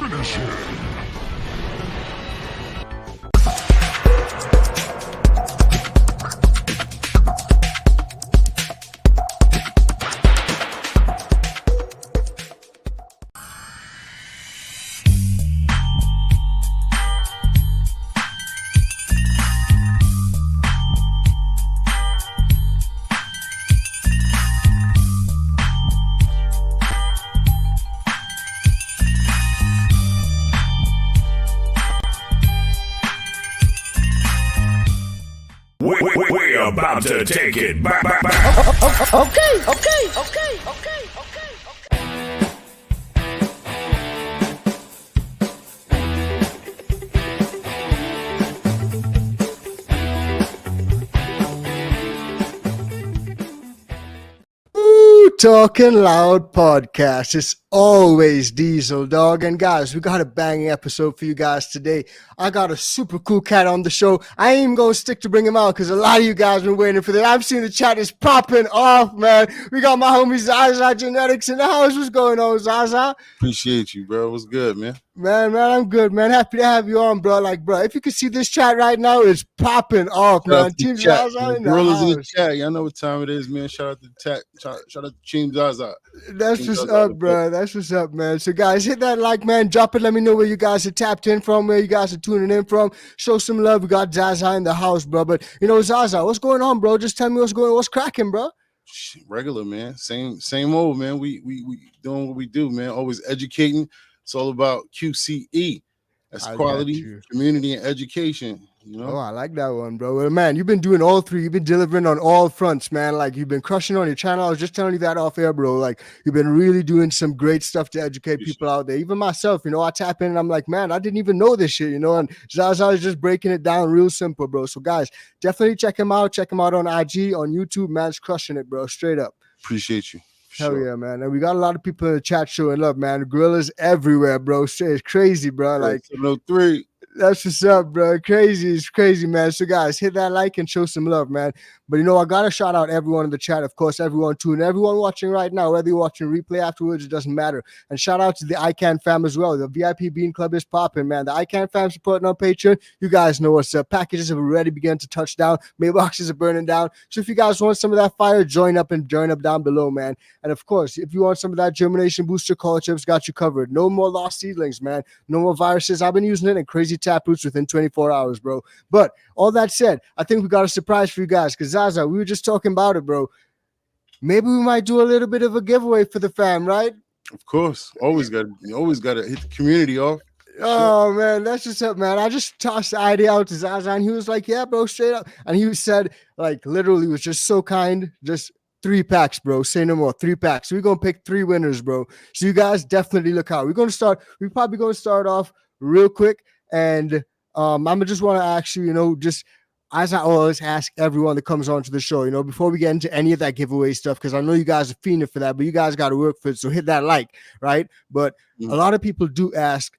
Finish him. We're about to take it back. Okay. Talking Loud podcast. It's always Diesel, dog. And guys, we got a banging episode for you guys today. I got a super cool cat on the show. I ain't even gonna stick to bring him out because a lot of you guys been waiting for that. I've seen the chat is popping off, man. We got my homie Zaza Genetics in the house. What's going on, Zaza? Appreciate you, bro. What's good, man? Man, I'm good, man. Happy to have you on, bro. Like, bro, if you can see this chat right now, it's popping off, man. Team Zaza in the house. in the chat. Y'all know what time it is, man. Shout out to the chat. Shout out to Team Zaza. That's what's up, bro. That's what's up, man. So, guys, hit that like, man. Drop it. Let me know where you guys are tapped in from, where you guys are tuning in from. Show some love. We got Zaza in the house, bro. But, you know, Zaza, what's going on, bro? Just tell me what's cracking, bro. Regular, man. Same old, man. We doing what we do, man. Always educating. It's all about QCE. That's quality, community, and education. You know? Oh, I like that one, bro. Well, man, you've been doing all three. You've been delivering on all fronts, man. Like, you've been crushing on your channel. I was just telling you that off air, bro. Like, you've been really doing some great stuff to educate people out there. Even myself, you know, I tap in and I'm like, man, I didn't even know this shit, you know? And Zaza is just breaking it down real simple, bro. So, guys, definitely check him out. Check him out on IG, on YouTube. Man's crushing it, bro. Straight up. Appreciate you. Hell yeah, man. And we got a lot of people in the chat showing love, man. Gorillas everywhere, bro. It's crazy, bro. Like, 703. That's what's up, bro. It's crazy, man. So, guys, hit that like and show some love, man. But, you know, I got to shout out everyone in the chat, of course, everyone tuning, everyone watching right now, whether you're watching replay afterwards, it doesn't matter. And shout out to the ICANN fam as well. The VIP Bean Club is popping, man. The ICANN fam supporting on Patreon. You guys know what's up. Packages have already begun to touch down. Mailboxes are burning down. So if you guys want some of that fire, join up down below, man. And, of course, if you want some of that germination booster, call chips got you covered. No more lost seedlings, man. No more viruses. I've been using it in crazy taproots within 24 hours, bro. But all that said, I think we got a surprise for you guys because Zaza, we were just talking about it, bro. Maybe we might do a little bit of a giveaway for the fam, right? Of course. Always got to hit the community off. Oh, man, that's just up, man. I just tossed the idea out to Zaza, and he was like, yeah, bro, straight up. And he said, like, literally was just so kind, just 3 packs, bro. Say no more. 3 packs. So we're going to pick 3 winners, bro. So you guys definitely look out. We're probably going to start off real quick, and I'm just want to ask you, you know, just as I always ask everyone that comes on to the show, you know, before we get into any of that giveaway stuff, because I know you guys are fiending for that, but you guys got to work for it. So hit that like, right? But a lot of people do ask,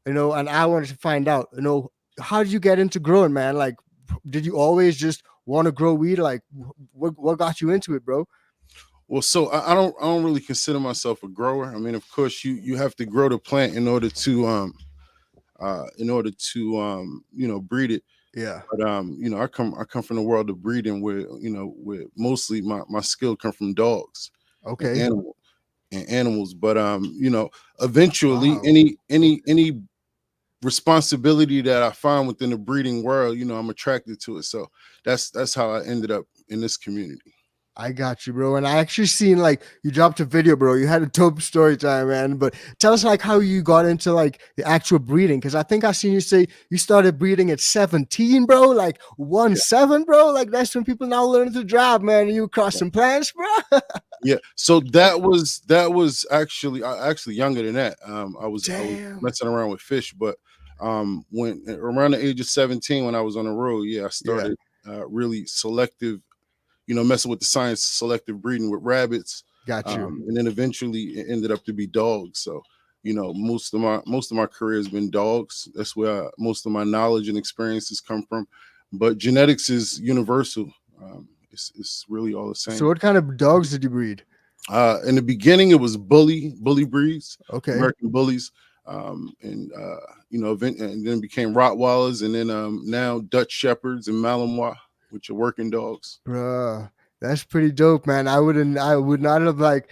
you know, and I wanted to find out, you know, how did you get into growing, man? Like, did you always just want to grow weed? Like, what got you into it, bro? Well, so I don't really consider myself a grower. I mean, of course, you have to grow the plant in order to you know, breed it. Yeah. But you know, I come from the world of breeding where, you know, where mostly my skill come from dogs. Okay. And animals. But you know, eventually any responsibility that I find within the breeding world, you know, I'm attracted to it. So that's how I ended up in this community. I got you, bro. And I actually seen, like, you dropped a video, bro. You had a dope story time, man. But tell us, like, how you got into, like, the actual breeding. Because I think I seen you say you started breeding at 17, bro. Like, 7, bro. Like, that's when people now learn to drive, man. And you cross some plants, bro. Yeah. So that was actually younger than that. I was messing around with fish. But when around the age of 17, when I was on the road, I started really selective, you know, messing with the science, selective breeding with rabbits. Got you. And then eventually it ended up to be dogs. So, you know, most of my career has been dogs. That's where most of my knowledge and experiences come from. But genetics is universal. It's really all the same. So what kind of dogs did you breed? In the beginning, it was bully breeds. Okay. American bullies. and and then became Rottweilers, and then now Dutch Shepherds and Malinois, which are working dogs. Bruh, that's pretty dope, man. I would not have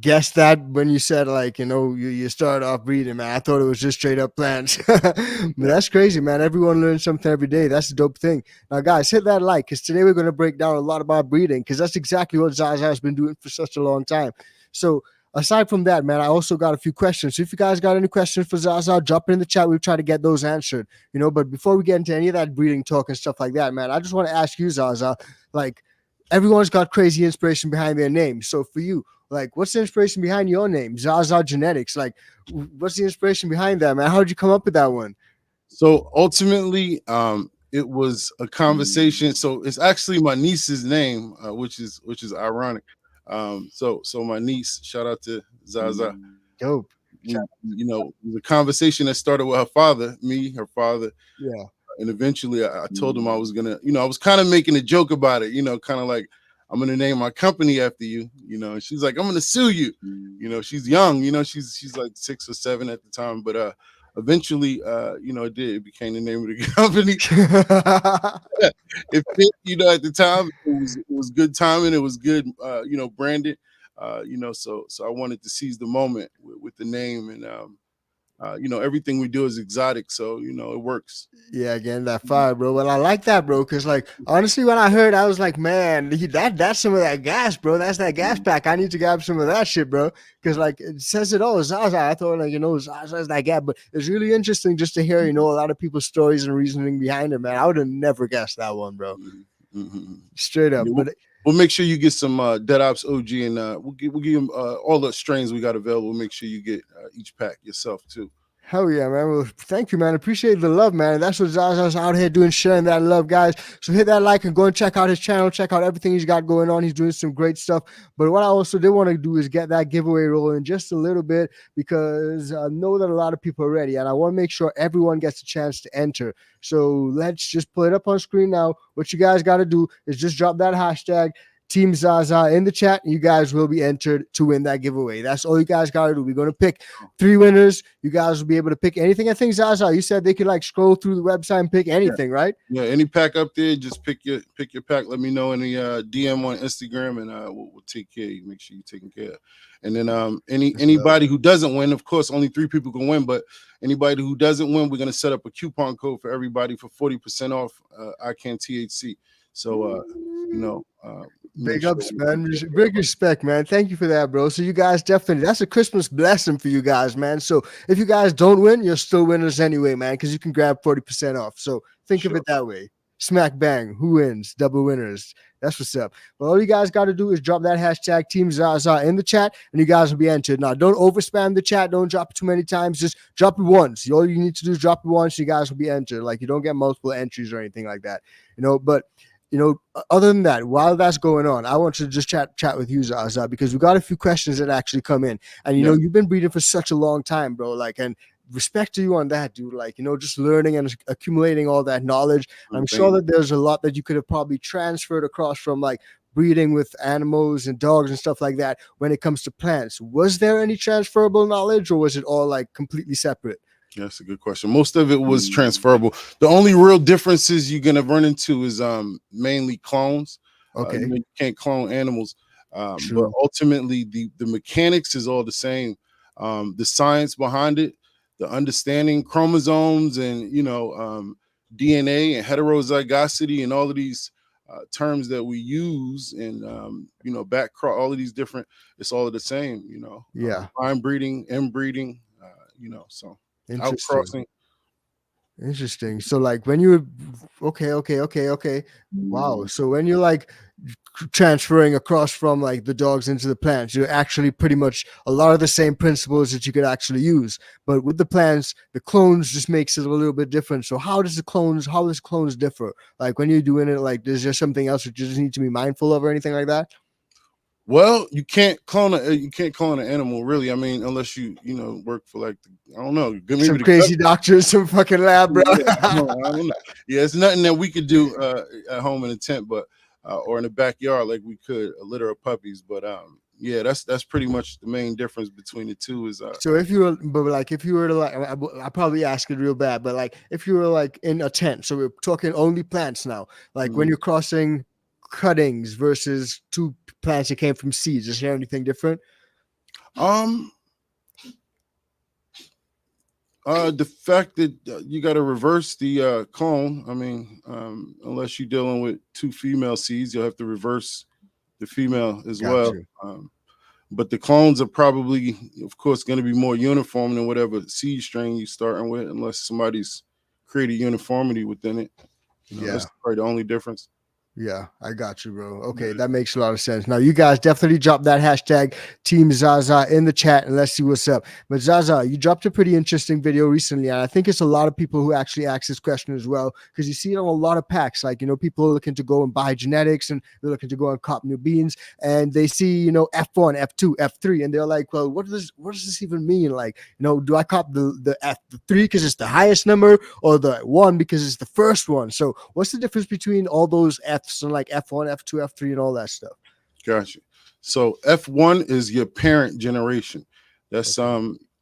guessed that when you said you start off breeding, man. I thought it was just straight up plants. But that's crazy, man. Everyone learns something every day. That's a dope thing. Now, guys, hit that like, because today we're going to break down a lot about breeding, because that's exactly what Zaza has been doing for such a long time. So aside from that, man, I also got a few questions. So if you guys got any questions for Zaza, drop it in the chat. We'll try to get those answered. But before we get into any of that breeding talk and stuff like that, man, I just want to ask you, Zaza, like, everyone's got crazy inspiration behind their name. So for you, like, what's the inspiration behind your name, Zaza Genetics? Like, what's the inspiration behind that, man? How did you come up with that one? So ultimately, it was a conversation. So it's actually my niece's name, which is ironic. So my niece, shout out to Zaza. Dope. The conversation that started with her father, her father. Yeah. And eventually I told him I was gonna, I was kind of making a joke about it, kind of like, I'm gonna name my company after you, and she's like, I'm gonna sue you. She's young, she's like 6 or 7 at the time, but eventually it became the name of the company. It fit, at the time it was good timing, it was good, branded, so I wanted to seize the moment with the name, and everything we do is exotic, so it works. Yeah, again, that fire, bro. Well, I like that, bro, because honestly, when I heard, I was like, man, that's some of that gas, bro. That's that gas pack. I need to grab some of that shit, bro, because it says it all. Zaza. I thought Zaza's that gas, but it's really interesting just to hear a lot of people's stories and reasoning behind it, man. I would have never guessed that one, bro. Mm-hmm. Straight up. Yeah, we'll make sure you get some Dead Ops OG, and we'll give them all the strains we got available. We'll make sure you get each pack yourself too. Hell yeah, man. Well, thank you, man. Appreciate the love, man. That's what Zaza's out here doing, sharing that love, guys. So hit that like and go and check out his channel. Check out everything he's got going on. He's doing some great stuff. But what I also did want to do is get that giveaway rolling just a little bit, because I know that a lot of people are ready, and I want to make sure everyone gets a chance to enter. So let's just pull it up on screen now. What you guys got to do is just drop that hashtag Team Zaza in the chat, and you guys will be entered to win that giveaway. That's all you guys got to do. We're going to pick 3 winners. You guys will be able to pick anything. I think, Zaza, you said they could scroll through the website and pick anything, right? Yeah, any pack up there, just pick your pack. Let me know in the DM on Instagram, and we'll take care of you. Make sure you're taken care of. And then anybody who doesn't win, of course, only 3 people can win, but anybody who doesn't win, we're going to set up a coupon code for everybody for 40% off ICANN THC. So, big ups, man. Big respect, man. Thank you for that, bro. So you guys definitely, that's a Christmas blessing for you guys, man. So if you guys don't win, you're still winners anyway, man, because you can grab 40% off. So think of it that way. Smack bang. Who wins? Double winners. That's what's up. Well, all you guys got to do is drop that hashtag Team Zaza in the chat, and you guys will be entered. Now, don't overspam the chat. Don't drop it too many times. Just drop it once. All you need to do is drop it once. You guys will be entered. You don't get multiple entries or anything like that. But other than that, while that's going on, I want to just chat with you, Zaza, because we got a few questions that actually come in. And, you've been breeding for such a long time, bro. And respect to you on that, dude. Just learning and accumulating all that knowledge. I'm sure that there's a lot that you could have probably transferred across from, breeding with animals and dogs and stuff like that when it comes to plants. Was there any transferable knowledge, or was it all, completely separate? That's a good question. Most of it was transferable. The only real differences you're gonna run into is mainly clones. Okay. You can't clone animals, but ultimately the mechanics is all the same. The science behind it, the understanding chromosomes, and DNA and heterozygosity, and all of these terms that we use, and backcross, all of these different. It's all the same. Yeah. Line breeding, inbreeding. So. Interesting. Interesting. So when you okay. Wow. So when you're transferring across from the dogs into the plants, you're actually pretty much a lot of the same principles that you could actually use. But with the plants, the clones just makes it a little bit different. So how does clones differ? When you're doing it, is there something else that you just need to be mindful of or anything like that? Well, you can't clone an animal, really. I mean, unless you work for I don't know, maybe some crazy doctors, some fucking lab, bro. I don't know. Yeah, it's nothing that we could do at home in a tent, but or in the backyard like we could a litter of puppies. But yeah, that's pretty much the main difference between the two. Is So if you were, but like if you were to like, I probably ask it real bad, but like if you were like in a tent, so we're talking only plants now. Like when you're crossing cuttings versus two plants that came from seeds, is there anything different? The fact that you got to reverse the clone. I mean, unless you're dealing with two female seeds, you'll have to reverse the female as Got well. you. But the clones are probably, of course, going to be more uniform than whatever seed strain you're starting with, unless somebody's created uniformity within it. That's probably the only difference. Yeah, I got you, bro. Okay, that makes a lot of sense. Now, you guys definitely drop that hashtag Team Zaza in the chat and let's see what's up. But Zaza, you dropped a pretty interesting video recently, and I think it's a lot of people who actually ask this question as well, because you see it on a lot of packs. Like, people are looking to go and buy genetics, and they're looking to go and cop new beans, and they see, F1, F2, F3, and they're like, well, what does this even mean? Like, do I cop the F3 because it's the highest number, or the 1 because it's the first one? So what's the difference between all those Fs and like F1, F2, F3, and all that stuff? Gotcha. So F1 is your parent generation. That's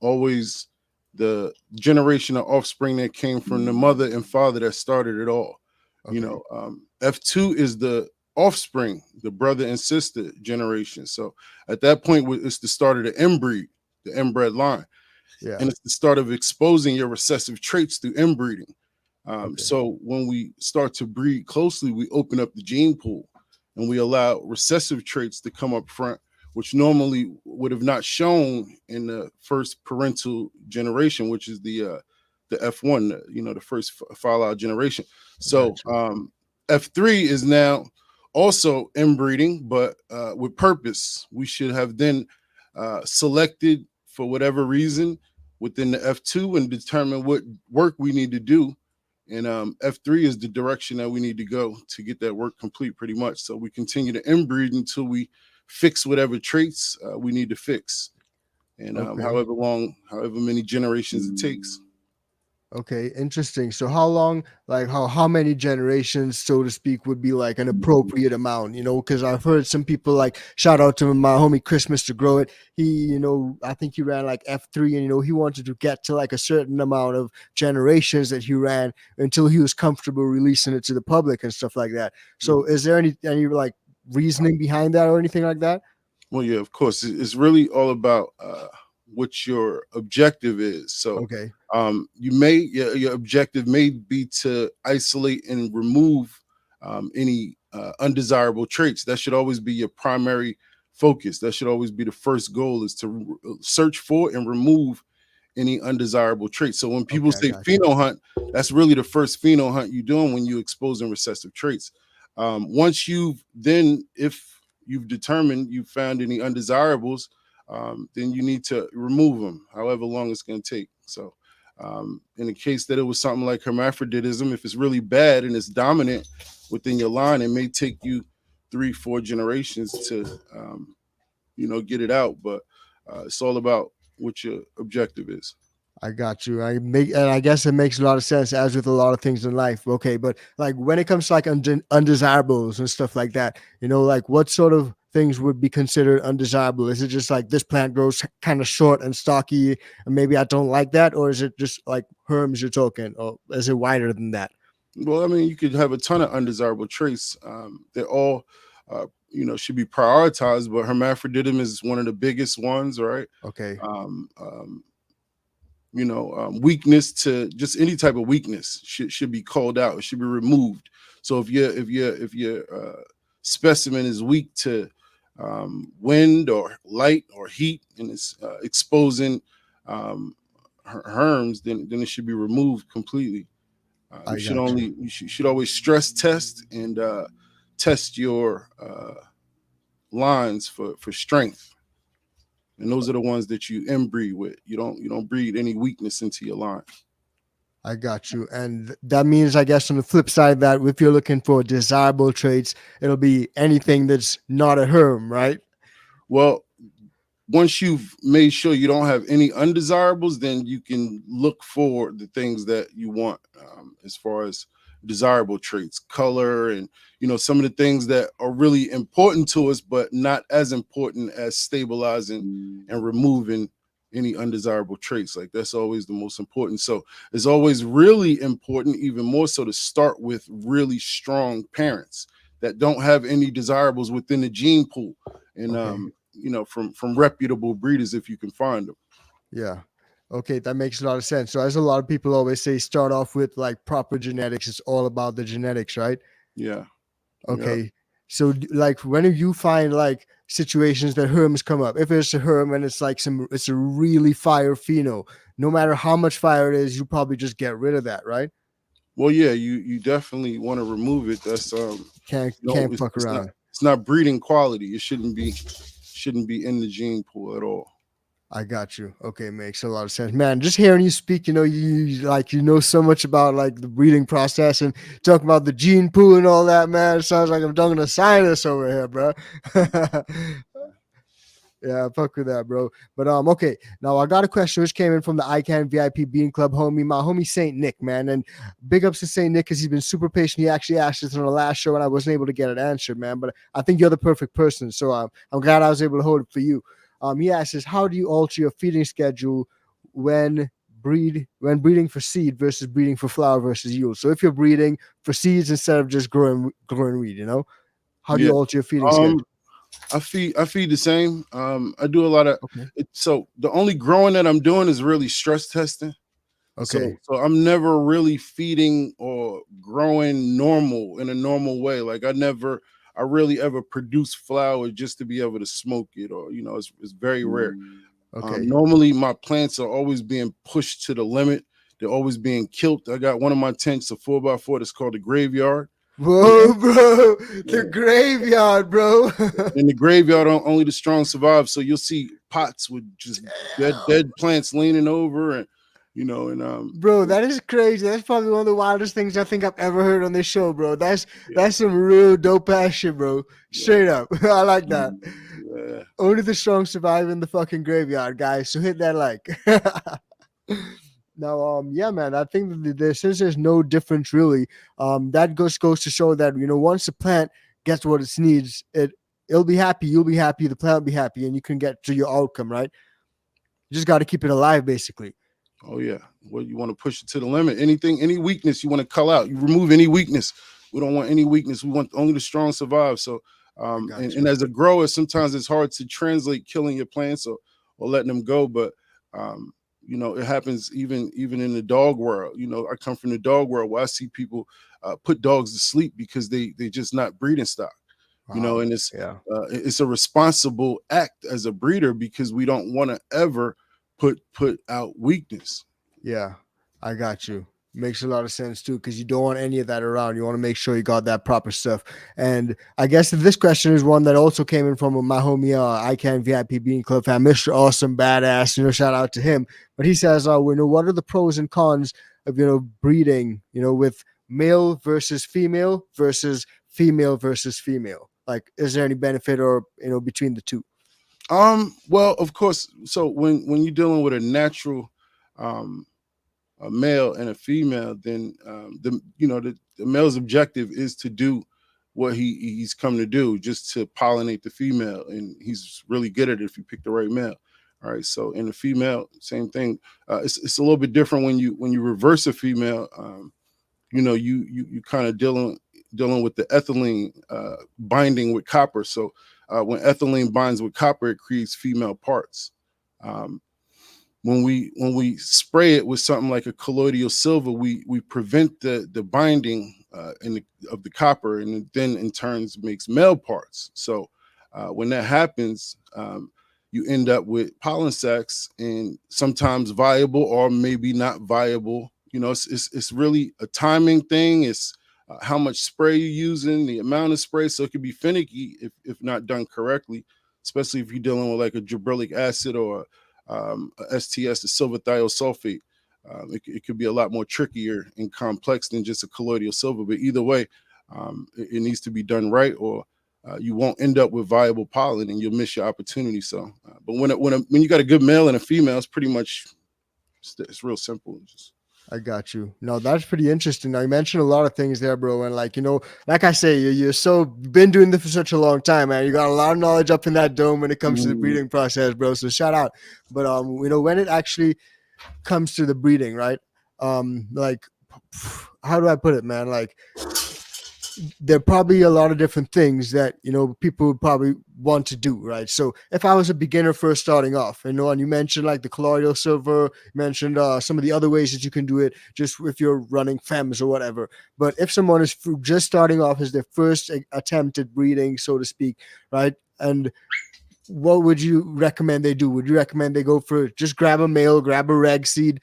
always the generation of offspring that came from the mother and father that started it all. F2 is the offspring, the brother and sister generation. So at that point, it's the start of the inbreed, the inbred line. Yeah. And it's the start of exposing your recessive traits through inbreeding. So when we start to breed closely, we open up the gene pool and we allow recessive traits to come up front, which normally would have not shown in the first parental generation, which is the F1, the first phyla generation. So F3 is now also inbreeding, but with purpose. We should have then selected for whatever reason within the F2 and determine what work we need to do. And F3 is the direction that we need to go to get that work complete pretty much. So we continue to inbreed until we fix whatever traits we need to fix. And however many generations it takes. Okay, interesting. So how long, like how many generations, so to speak, would be like an appropriate amount, because I've heard some people, like, shout out to my homie Chris, Mr. Grow It. He, I think he ran like F3, and, he wanted to get to like a certain amount of generations that he ran until he was comfortable releasing it to the public and stuff like that. So is there any like reasoning behind that or anything like that? Well, yeah, of course. It's really all about what your objective is. So your objective may be to isolate and remove any undesirable traits. That should always be your primary focus. That should always be the first goal, is to search for and remove any undesirable traits. So when people say pheno hunt, that's really the first pheno hunt you're doing when you're exposing recessive traits. Once if you've determined you found any undesirables, then you need to remove them, however long it's going to take. So in the case that it was something like hermaphroditism, if it's really bad and it's dominant within your line, it may take you 3-4 generations to get it out. But it's all about what your objective is. I got you. And I guess it makes a lot of sense, as with a lot of things in life. Okay, but like when it comes to like undesirables and stuff like that, like what sort of things would be considered undesirable? Is it just like this plant grows kind of short and stocky, and maybe I don't like that, or is it just like herms you're talking, or is it wider than that? Well, I mean, you could have a ton of undesirable traits. They're all should be prioritized, but hermaphroditism is one of the biggest ones, right? Okay. Weakness to just any type of weakness should be called out. It should be removed. So if your specimen is weak to wind or light or heat, and it's exposing herms, then it should be removed completely. You should always stress test and test your lines for strength. And those are the ones that you inbreed with. You don't breed any weakness into your line. I got you. And that means, I guess, on the flip side of that, if you're looking for desirable traits, it'll be anything that's not a herm, right? Well, once you've made sure you don't have any undesirables, then you can look for the things that you want, as far as desirable traits, color, and some of the things that are really important to us, but not as important as stabilizing and removing any undesirable traits. Like that's always the most important. So it's always really important, even more so, to start with really strong parents that don't have any desirables within the gene pool, and from reputable breeders if you can find them. Yeah. Okay, that makes a lot of sense. So as a lot of people always say, start off with like proper genetics. It's all about the genetics, right? Yeah. Okay. Yeah. So like when you find like situations that herms come up, if it's a herm and it's like it's a really fire pheno, no matter how much fire it is, you probably just get rid of that, right? Well, yeah, you definitely want to remove it. That's Can't fuck around. It's not breeding quality. It shouldn't be in the gene pool at all. I got you. Okay, makes a lot of sense, man. Just hearing you speak, you know so much about like the breeding process and talking about the gene pool and all that, man. It sounds like I'm talking to scientists over here, bro. Yeah, fuck with that, bro. But okay. Now I got a question which came in from the ICANN VIP Bean Club homie, my homie Saint Nick, man. And big ups to Saint Nick because he's been super patient. He actually asked us on the last show and I wasn't able to get it answered, man. But I think you're the perfect person, so I'm glad I was able to hold it for you. He asks, how do you alter your feeding schedule when breeding for seed versus breeding for flower versus yield? So if you're breeding for seeds instead of just growing weed, how do you alter your feeding schedule? I feed the same. I do a lot of okay. So the only growing that I'm doing is really stress testing. Okay. So I'm never really feeding or growing normal in a normal way. Like I really ever produce flower just to be able to smoke it, or it's very rare. Okay. Normally my plants are always being pushed to the limit. They're always being killed. I got one of my tents, a 4x4 that's called the graveyard. Whoa, bro. The graveyard, bro. In the graveyard, only the strong survive. So you'll see pots with just dead plants leaning over, and bro, that is crazy. That's probably one of the wildest things I think I've ever heard on this show, bro. That's some real dope ass shit, bro. Straight up. I like that. Yeah. Only the strong survive in the fucking graveyard, guys. So hit that like. Now, yeah, man, I think that since there's no difference really, that goes to show that once the plant gets what it needs, it'll be happy, you'll be happy, the plant will be happy, and you can get to your outcome, right? You just got to keep it alive, basically. Oh yeah, well, you want to push it to the limit. Any weakness you want to cull out. You remove any weakness. We don't want any weakness. We want only the strong survive. So, and as a grower, sometimes it's hard to translate killing your plants or letting them go, but it happens even in the dog world. I come from the dog world where I see people put dogs to sleep because they just not breeding stock. And it's a responsible act as a breeder because we don't want to ever put out weakness. Yeah, I got you. Makes a lot of sense too, because you don't want any of that around. You want to make sure you got that proper stuff. And I guess this question is one that also came in from my homie ICANN VIP Bean Club fan, Mr. Awesome Badass. Shout out to him. But he says, what are the pros and cons of breeding, with male versus female versus female versus female? Like, is there any benefit or between the two? Well, of course. So when you're dealing with a natural a male and a female, then the male's objective is to do what he's come to do, just to pollinate the female, and he's really good at it if you pick the right male. All right. So in the female, same thing. It's a little bit different when you reverse a female. You kind of dealing with the ethylene binding with copper. So when ethylene binds with copper, it creates female parts. When we spray it with something like a colloidal silver, we prevent the binding of the copper, and it then in turns makes male parts. So when that happens, you end up with pollen sacs, and sometimes viable or maybe not viable. It's really a timing thing. It's how much spray you're using, the amount of spray. So it could be finicky if not done correctly, especially if you're dealing with like a gibberellic acid or a STS, the silver thiosulfate. It could be a lot more trickier and complex than just a colloidal silver. But either way, it needs to be done right, or you won't end up with viable pollen and you'll miss your opportunity. So, but when you got a good male and a female, it's pretty much it's real simple. I got you. No, that's pretty interesting. Now you mentioned a lot of things there, bro. And like, like I say, you're so been doing this for such a long time, man. You got a lot of knowledge up in that dome when it comes to the Mm, breeding process, bro. So shout out. But when it actually comes to the breeding, right? Like how do I put it, man? Like there are probably a lot of different things that people would probably want to do, right? So if I was a beginner first starting off, and you mentioned like the colloidal silver, you mentioned some of the other ways that you can do it, just if you're running fems or whatever. But if someone is just starting off as their first attempt at breeding, so to speak, right? And what would you recommend they do? Would you recommend they go for just grab a male, grab a reg seed,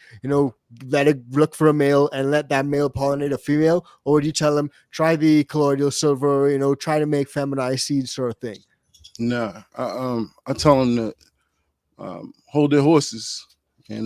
let it look for a male and let that male pollinate a female? Or would you tell them try the colloidal silver, try to make feminized seeds sort of thing? nah, I tell them to hold their horses and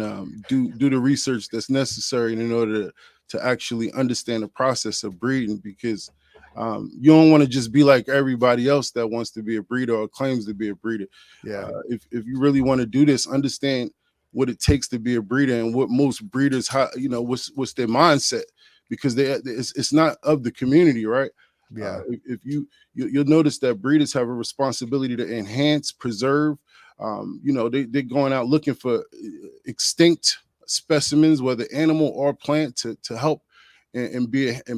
do the research that's necessary in order to actually understand the process of breeding, because you don't want to just be like everybody else that wants to be a breeder or claims to be a breeder. Yeah. If you really want to do this, understand what it takes to be a breeder and what most breeders, what's their mindset, because it's not of the community, right? Yeah. If you'll notice that breeders have a responsibility to enhance, preserve. They're going out looking for extinct specimens, whether animal or plant, to help and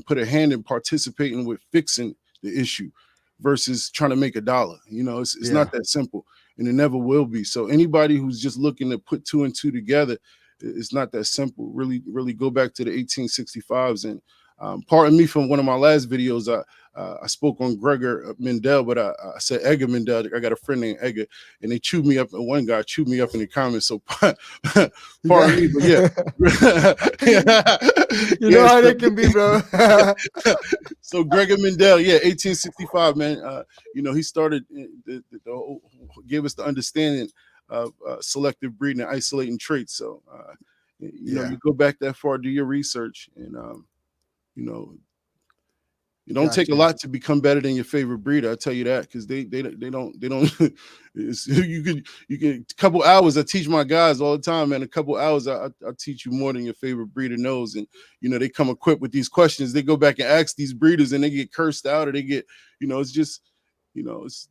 put a hand in participating with fixing the issue versus trying to make a dollar. It's Yeah. not that simple, and it never will be. So anybody who's just looking to put two and two together, it's not that simple. Really, really go back to the 1865s. And pardon me from one of my last videos. I spoke on Gregor Mendel, but I said Edgar Mendel. I got a friend named Edgar, and they chewed me up. One guy chewed me up in the comments. So pardon me, but yeah. You know how they can be, bro. So Gregor Mendel, 1865, man. He started gave us the understanding of selective breeding and isolating traits. So you go back that far, do your research, and it don't take a lot to become better than your favorite breeder. I tell you that, because they don't. You can a couple hours. I teach my guys all the time, man. A couple hours, I teach you more than your favorite breeder knows. And they come equipped with these questions. They go back and ask these breeders, and they get cursed out, or they get, it's just, it's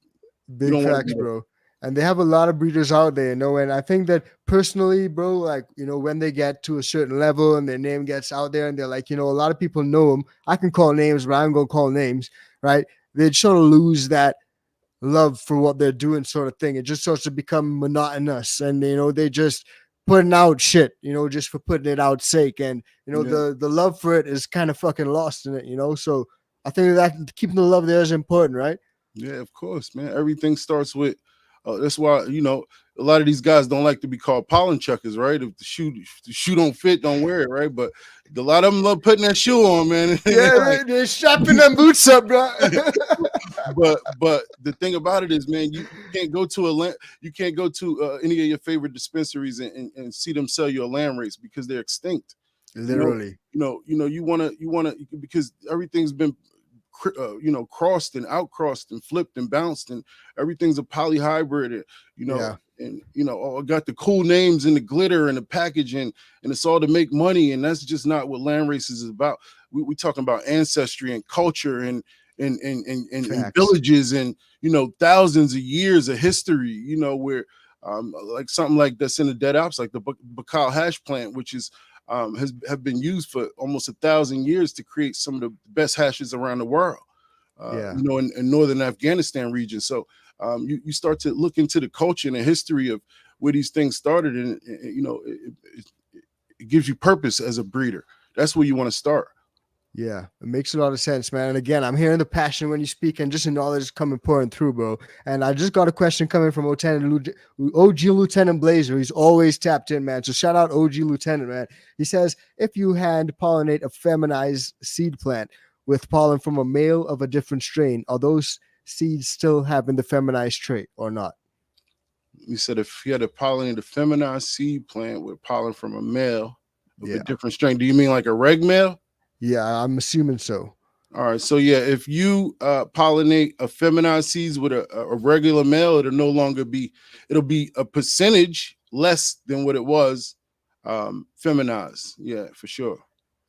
big facts, bro. And they have a lot of breeders out there, and I think that personally, bro, like, when they get to a certain level and their name gets out there and they're like, a lot of people know them. I can call names, but I'm going to call names, right? They sort of lose that love for what they're doing sort of thing. It just starts to become monotonous, and, they just putting out shit, just for putting it out sake. And, the love for it is kind of fucking lost in it, so I think that keeping the love there is important, right? Yeah, of course, man. Everything starts with, that's why, a lot of these guys don't like to be called pollen chuckers, right? If the shoe don't fit, don't wear it, right? But a lot of them love putting that shoe on, man. Yeah, they're strapping them boots up, bro. but the thing about it is, man, you can't go to any of your favorite dispensaries and see them sell you a landrace, because they're extinct. Literally. You want to, because everything's been crossed and outcrossed and flipped and bounced, and everything's a polyhybrid, and got the cool names and the glitter and the packaging, and it's all to make money. And that's just not what land races is about. We talking about ancestry and culture and villages and thousands of years of history, where like something like that's in the dead Alps, like the Bacal hash plant, which is have been used for almost 1,000 years to create some of the best hashes around the world, in northern Afghanistan region. So you start to look into the culture and the history of where these things started, and it gives you purpose as a breeder. That's where you want to start. Yeah, it makes a lot of sense, man. And again, I'm hearing the passion when you speak, and just the knowledge coming pouring through, bro. And I just got a question coming from OG Lieutenant Blazer. He's always tapped in, man. So shout out OG Lieutenant, man. He says, if you hand pollinate a feminized seed plant with pollen from a male of a different strain, are those seeds still having the feminized trait or not? You said if you had to pollinate a feminized seed plant with pollen from a male of a different strain, do you mean like a reg male? Yeah, I'm assuming so. All right. So yeah, if you pollinate a feminized seeds with a regular male, it'll be a percentage less than what it was feminized. Yeah, for sure.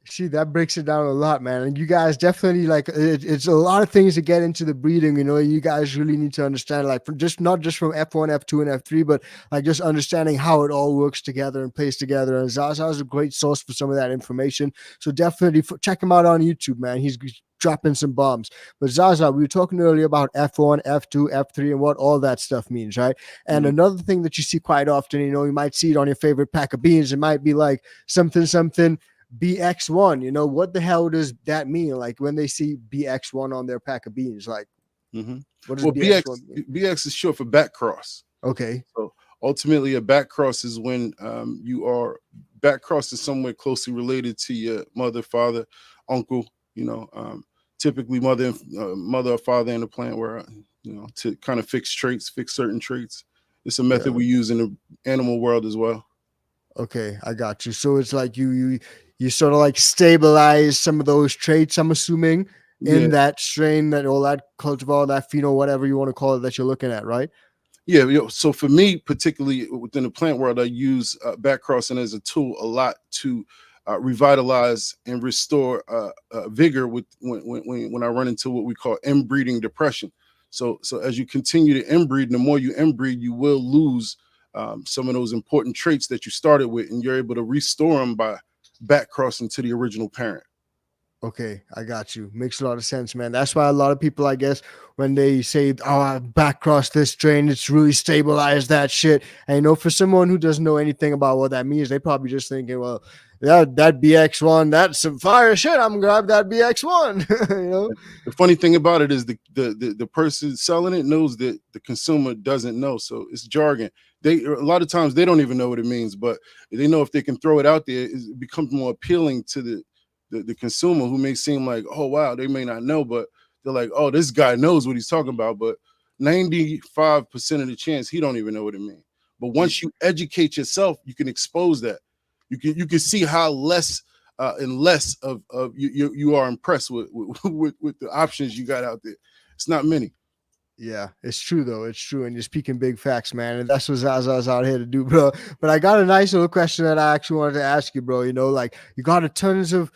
See, that breaks it down a lot, man. And you guys definitely like it's a lot of things to get into the breeding. You guys really need to understand, like, from just not just from F1, F2, and F3, but like just understanding how it all works together and plays together. And Zaza is a great source for some of that information. So definitely check him out on YouTube, man. He's dropping some bombs. But Zaza, we were talking earlier about F1, F2, F3, and what all that stuff means, right? And another thing that you see quite often, you might see it on your favorite pack of beans. It might be like something BX1. What the hell does that mean? Like when they see BX1 on their pack of beans, like what does BX1 mean? BX is short for backcross. Okay. So ultimately, a backcross is when you are backcross is somewhere closely related to your mother, father, uncle. Typically mother or father in the plant, where to kind of fix certain traits. It's a method we use in the animal world as well. Okay, I got you. So it's like you sort of like stabilize some of those traits, I'm assuming, in that strain, that cultivar, that pheno, whatever you want to call it, that you're looking at, right? Yeah. So for me, particularly within the plant world, I use backcrossing as a tool a lot to revitalize and restore vigor when I run into what we call inbreeding depression. So as you continue to inbreed, the more you inbreed, you will lose some of those important traits that you started with, and you're able to restore them by backcrossing to the original parent. Okay, I got you. Makes a lot of sense, man. That's why a lot of people, I guess, when they say, "Oh, I backcross this strain, it's really stabilized that shit." And for someone who doesn't know anything about what that means, they probably just thinking, "Well, that BX1, that's some fire shit. I'm gonna grab that BX1." The funny thing about it is the person selling it knows that the consumer doesn't know, so it's jargon. A lot of times they don't even know what it means, but they know if they can throw it out there, it becomes more appealing to the consumer, who may seem like, oh wow, they may not know, but they're like, oh, this guy knows what he's talking about. But 95% of the chance he don't even know what it means. But once you educate yourself, you can expose that. You can see how less and less of you are impressed with the options you got out there. It's not many. Yeah, it's true though. It's true, and you're speaking big facts, man. And that's what Zaza's out here to do, bro. But I got a nice little question that I actually wanted to ask you, bro. Like you got tons of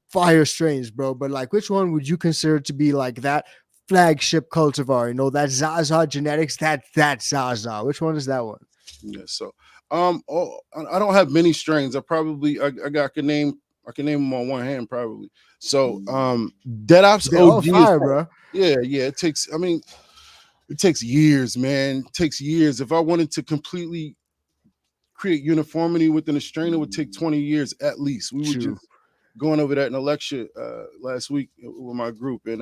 fire strains, bro. But like, which one would you consider to be like that flagship cultivar? That Zaza Genetics, that Zaza. Which one is that one? Yeah. So, I don't have many strains. I can name them on one hand probably. So, Dead Ops OG fire, bro. Yeah. It takes years, man. It takes years. If I wanted to completely create uniformity within a strain, it would take 20 years at least. We were just going over that in a lecture last week with my group, and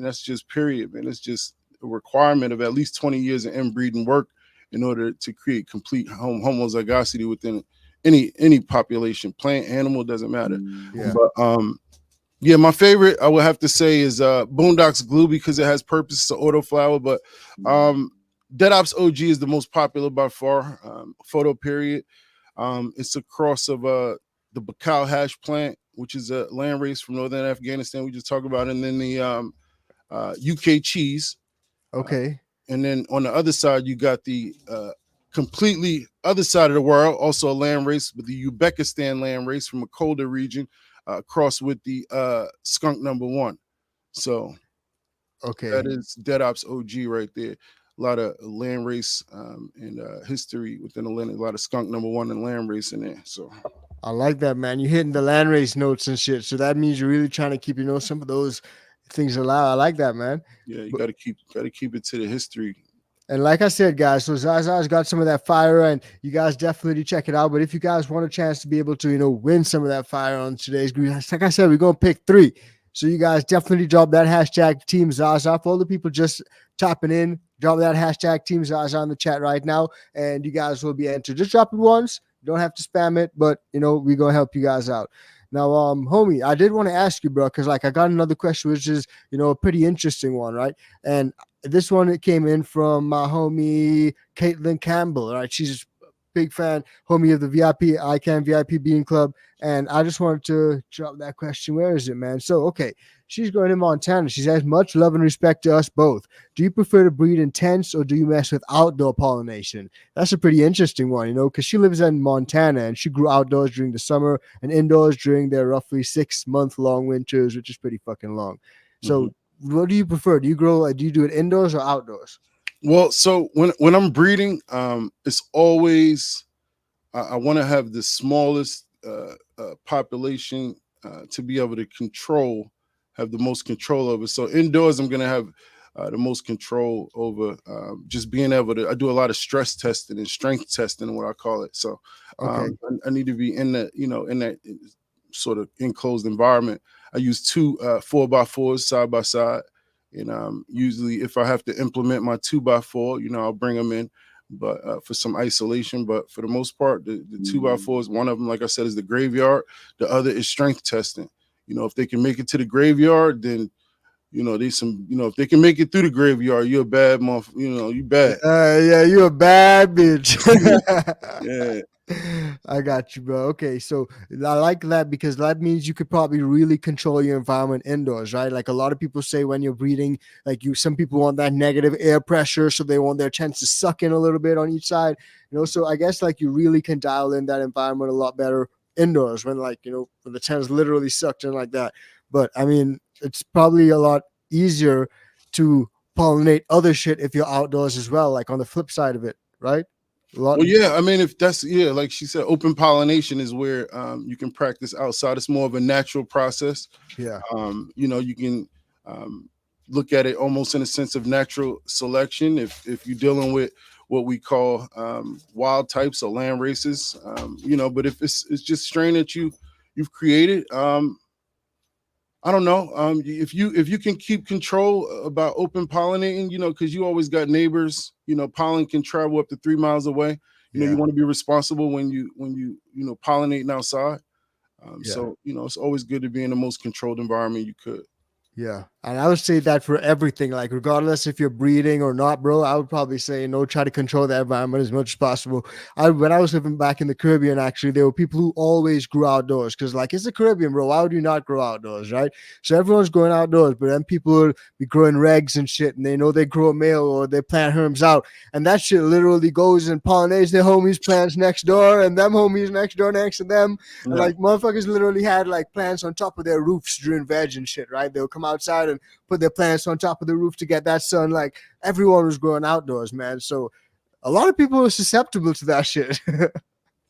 that's just period, man. It's just a requirement of at least 20 years of inbreeding work in order to create complete homozygosity within any population, plant, animal, doesn't matter. Yeah. But my favorite I would have to say is Boondocks Glue, because it has purpose. It's an autoflower, but Dead Ops OG is the most popular by far. Photo period. It's a cross of the Bacow hash plant, which is a landrace from northern Afghanistan we just talked about, and then the UK cheese. Okay. And then on the other side, you got the completely other side of the world, also a landrace, but the Uzbekistan landrace from a colder region, crossed with the skunk #1. So okay, that is Dead Ops OG right there. A lot of landrace and history within the land. A lot of skunk #1 and landrace in there. So I like that, man. You're hitting the landrace notes and shit. So that means you're really trying to keep, some of those things alive. I like that, man. Yeah, you got to keep it to the history. And like I said, guys, so Zaza's got some of that fire, and you guys definitely check it out. But if you guys want a chance to be able to, win some of that fire on today's group, like I said, we're going to pick 3. So you guys definitely drop that hashtag Team Zaza. For all the people just tapping in, drop that hashtag Team Zaza in the chat right now, and you guys will be entered. Just drop it once. You don't have to spam it, but, we're going to help you guys out. Now, homie, I did want to ask you, bro, because like I got another question, which is, a pretty interesting one, right? And this one, it came in from my homie Caitlin Campbell, right? She's big fan, homie of the VIP, ICANN VIP Bean Club. And I just wanted to drop that question. Where is it, man? So, okay, she's growing in Montana. She says, much love and respect to us both. Do you prefer to breed in tents or do you mess with outdoor pollination? That's a pretty interesting one, because she lives in Montana and she grew outdoors during the summer and indoors during their roughly 6-month long winters, which is pretty fucking long. So, what do you prefer? Do you do it indoors or outdoors? Well, so when I'm breeding, it's always I want to have the smallest population to be able to have the most control over. So indoors, I'm going to have the most control over just being able to. I do a lot of stress testing and strength testing, what I call it. So I need to be in that, in that sort of enclosed environment. I use 2 4x4s side by side. And usually if I have to implement my 2x4, I'll bring them in, but for some isolation. But for the most part, the 2x4s, one of them, like I said, is the graveyard. The other is strength testing. If they can make it to the graveyard, then, if they can make it through the graveyard, you're a bad motherfucker, you bad. Yeah, you a bad bitch. Yeah. I got you, bro. Okay, so I like that because that means you could probably really control your environment indoors, right? Like a lot of people say when you're breeding, some people want that negative air pressure, so they want their tents to suck in a little bit on each side, So I guess you really can dial in that environment a lot better indoors when when the tent is literally sucked in like that. But I mean, it's probably a lot easier to pollinate other shit if you're outdoors as well, like on the flip side of it, right? Well, yeah, I mean, if that's, like she said, open pollination is where you can practice outside. It's more of a natural process. Yeah. You can look at it almost in a sense of natural selection. If you're dealing with what we call wild types or land races, but if it's just strain that you've created, I don't know. If you can keep control about open pollinating, because you always got neighbors. Pollen can travel up to 3 miles away. You want to be responsible when you pollinating outside. So it's always good to be in the most controlled environment you could. Yeah. And I would say that for everything, regardless if you're breeding or not, bro, I would probably say, try to control the environment as much as possible. When I was living back in the Caribbean, actually, there were people who always grew outdoors because, it's the Caribbean, bro. Why would you not grow outdoors, right? So everyone's growing outdoors, but then people would be growing regs and shit, and they grow a male or they plant herms out. And that shit literally goes and pollinates their homies' plants next door and them homies next door next to them. Yeah. And, motherfuckers literally had, plants on top of their roofs during veg and shit, right? They'll come outside and put their plants on top of the roof to get that sun. Everyone was growing outdoors, man. So a lot of people are susceptible to that shit.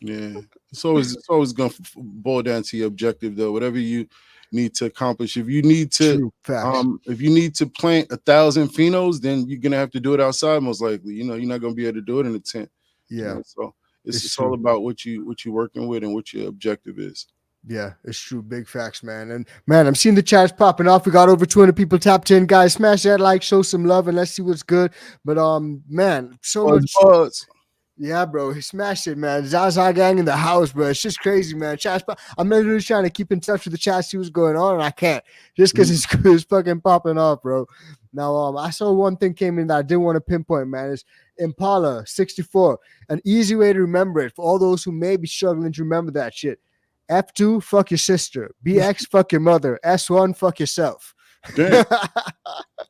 Yeah, it's always going to boil down to your objective, though. Whatever you need to accomplish. If you need to, plant 1,000 phenos, then you're gonna have to do it outside. Most likely, you're not gonna be able to do it in a tent. Yeah. So it's all about what you're working with and what your objective is. Yeah, it's true. Big facts, man. And man, I'm seeing the chats popping off. We got over 200 people tapped in, guys. Smash that like, show some love, and let's see what's good. But man, so much. Yeah, bro, he smashed it, man. Zaza gang in the house, bro. It's just crazy, man. Chats, I'm literally trying to keep in touch with the chat, see what's going on, and I can't just because it's fucking popping off, bro. Now, I saw one thing came in that I didn't want to pinpoint, man. It's Impala 64. An easy way to remember it for all those who may be struggling to remember that shit. F2, fuck your sister. BX, fuck your mother. S1, fuck yourself. Okay.